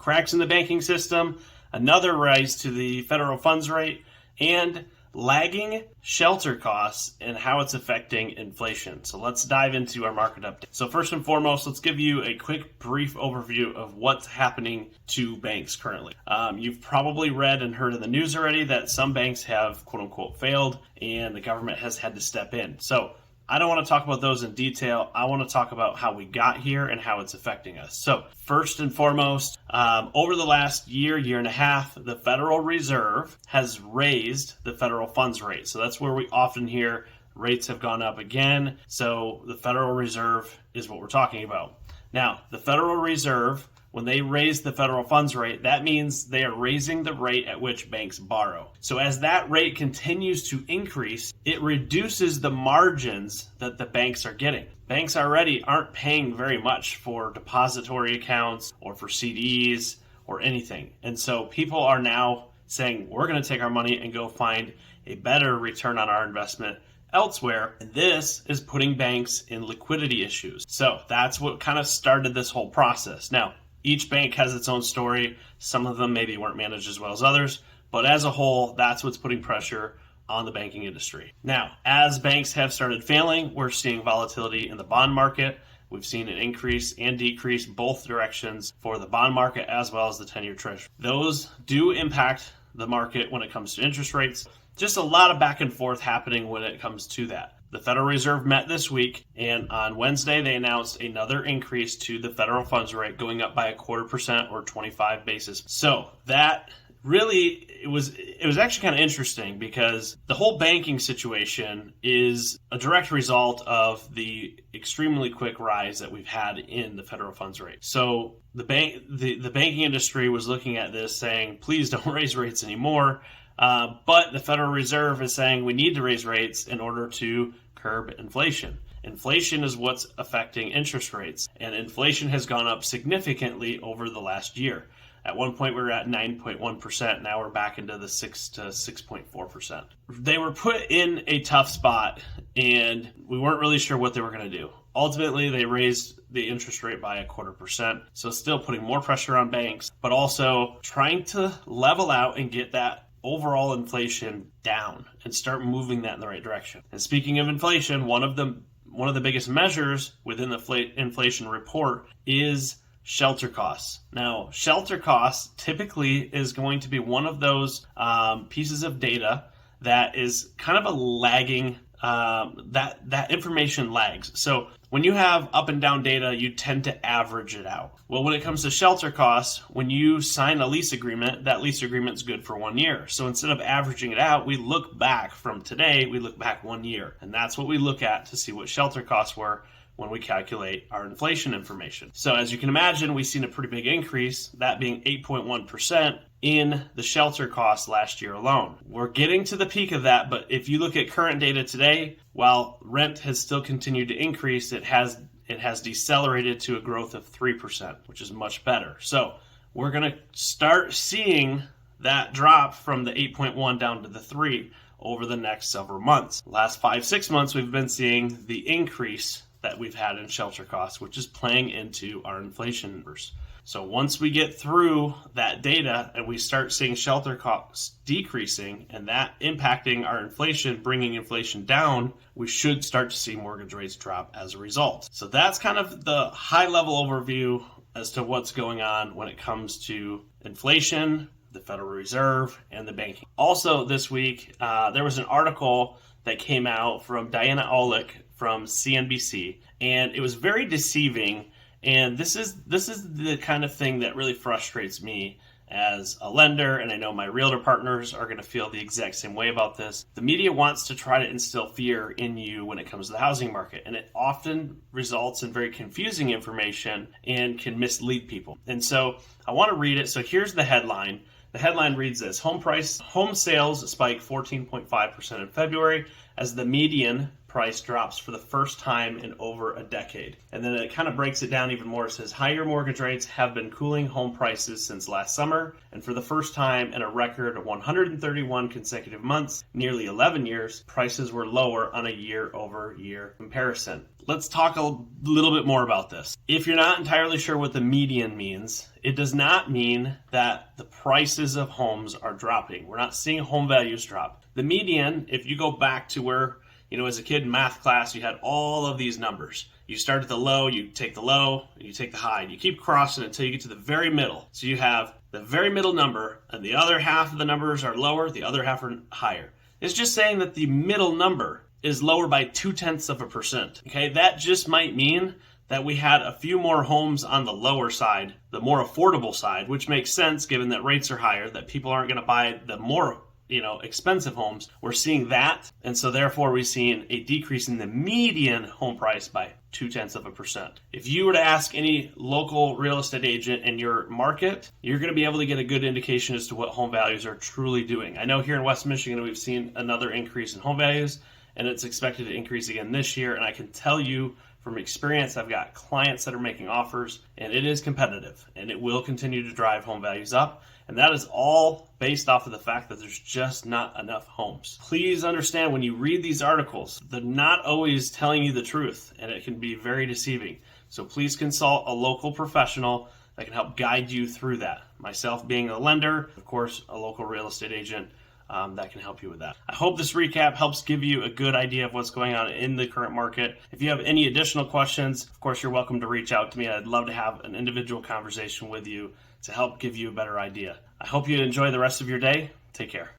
cracks in the banking system, another rise to the federal funds rate, and lagging shelter costs and how it's affecting inflation. So let's dive into our market update. So first and foremost, let's give you a quick brief overview of what's happening to banks currently. You've probably read and heard in the news already that some banks have quote unquote failed and the government has had to step in. So I don't want to talk about those in detail. I want to talk about how we got here and how it's affecting us. So first and foremost, over the last year and a half, the Federal Reserve has raised the federal funds rate. So that's where we often hear rates have gone up again. So the Federal Reserve is what we're talking about. Now, the Federal Reserve, when they raise the federal funds rate, that means they are raising the rate at which banks borrow. So as that rate continues to increase, it reduces the margins that the banks are getting. Banks already aren't paying very much for depository accounts or for CDs or anything. And so people are now saying, we're going to take our money and go find a better return on our investment elsewhere, and this is putting banks in liquidity issues. So that's what kind of started this whole process. Now, each bank has its own story. Some of them maybe weren't managed as well as others, but as a whole, that's what's putting pressure on the banking industry. Now, as banks have started failing, we're seeing volatility in the bond market. We've seen an increase and decrease both directions for the bond market as well as the 10-year treasury. Those do impact the market when it comes to interest rates. Just a lot of back and forth happening when it comes to that. The Federal Reserve met this week, and on Wednesday they announced another increase to the federal funds rate, going up by 0.25% or 25 basis. So that really, it was actually kind of interesting because the whole banking situation is a direct result of the extremely quick rise that we've had in the federal funds rate. So the banking industry was looking at this saying, please don't raise rates anymore. But the Federal Reserve is saying we need to raise rates in order to curb inflation. Inflation is what's affecting interest rates, and inflation has gone up significantly over the last year. At one point, we were at 9.1%. Now we're back into the 6 to 6.4%. They were put in a tough spot, and we weren't really sure what they were going to do. Ultimately, they raised the interest rate by 0.25%, so still putting more pressure on banks, but also trying to level out and get that overall inflation down and start moving that in the right direction. And speaking of inflation, one of the biggest measures within the inflation report is shelter costs. Now, shelter costs typically is going to be one of those pieces of data that is kind of a lagging, that information lags. So when you have up and down data, you tend to average it out. Well, when it comes to shelter costs, when you sign a lease agreement, that lease agreement is good for 1 year. So instead of averaging it out, we look back from today, we look back 1 year. And that's what we look at to see what shelter costs were when we calculate our inflation information. So as you can imagine, we've seen a pretty big increase, that being 8.1% in the shelter costs last year alone. We're getting to the peak of that, but if you look at current data today, while rent has still continued to increase, it has decelerated to a growth of 3%, which is much better. So we're going to start seeing that drop from the 8.1 down to the 3 over the next several months. Last 5-6 months, we've been seeing the increase that we've had in shelter costs, which is playing into our inflation numbers. So once we get through that data and we start seeing shelter costs decreasing and that impacting our inflation, bringing inflation down, we should start to see mortgage rates drop as a result. So that's kind of the high level overview as to what's going on when it comes to inflation, the Federal Reserve, and the banking. Also this week, there was an article that came out from Diana Olick from CNBC, and it was very deceiving. And this is the kind of thing that really frustrates me as a lender, and I know my realtor partners are going to feel the exact same way about this. The media wants to try to instill fear in you when it comes to the housing market, and it often results in very confusing information and can mislead people. And so I want to read it. So here's the headline. The headline reads this: home sales spiked 14.5% in February as the median price drops for the first time in over a decade. And then it kind of breaks it down even more. It says higher mortgage rates have been cooling home prices since last summer, and for the first time in a record of 131 consecutive months, nearly 11 years, prices were lower on a year-over-year comparison. Let's talk a little bit more about this. If you're not entirely sure what the median means, it does not mean that the prices of homes are dropping. We're not seeing home values drop. The median, if you go back to where, as a kid in math class, you had all of these numbers. You start at the low, you take the low, and you take the high, and you keep crossing until you get to the very middle. So you have the very middle number, and the other half of the numbers are lower, the other half are higher. It's just saying that the middle number is lower by 0.2%. Okay, that just might mean that we had a few more homes on the lower side, the more affordable side, which makes sense given that rates are higher, that people aren't going to buy the more expensive homes. We're seeing that, and so therefore we're seeing a decrease in the median home price by 0.2%. If you were to ask any local real estate agent in your market, you're going to be able to get a good indication as to what home values are truly doing. I know here in West Michigan we've seen another increase in home values, and it's expected to increase again this year, and I can tell you from experience, I've got clients that are making offers, and it is competitive, and it will continue to drive home values up. And that is all based off of the fact that there's just not enough homes. Please understand, when you read these articles, they're not always telling you the truth, and it can be very deceiving. So please consult a local professional that can help guide you through that. Myself being a lender, of course, a local real estate agent, that can help you with that. I hope this recap helps give you a good idea of what's going on in the current market. If you have any additional questions, of course, you're welcome to reach out to me. I'd love to have an individual conversation with you to help give you a better idea. I hope you enjoy the rest of your day. Take care.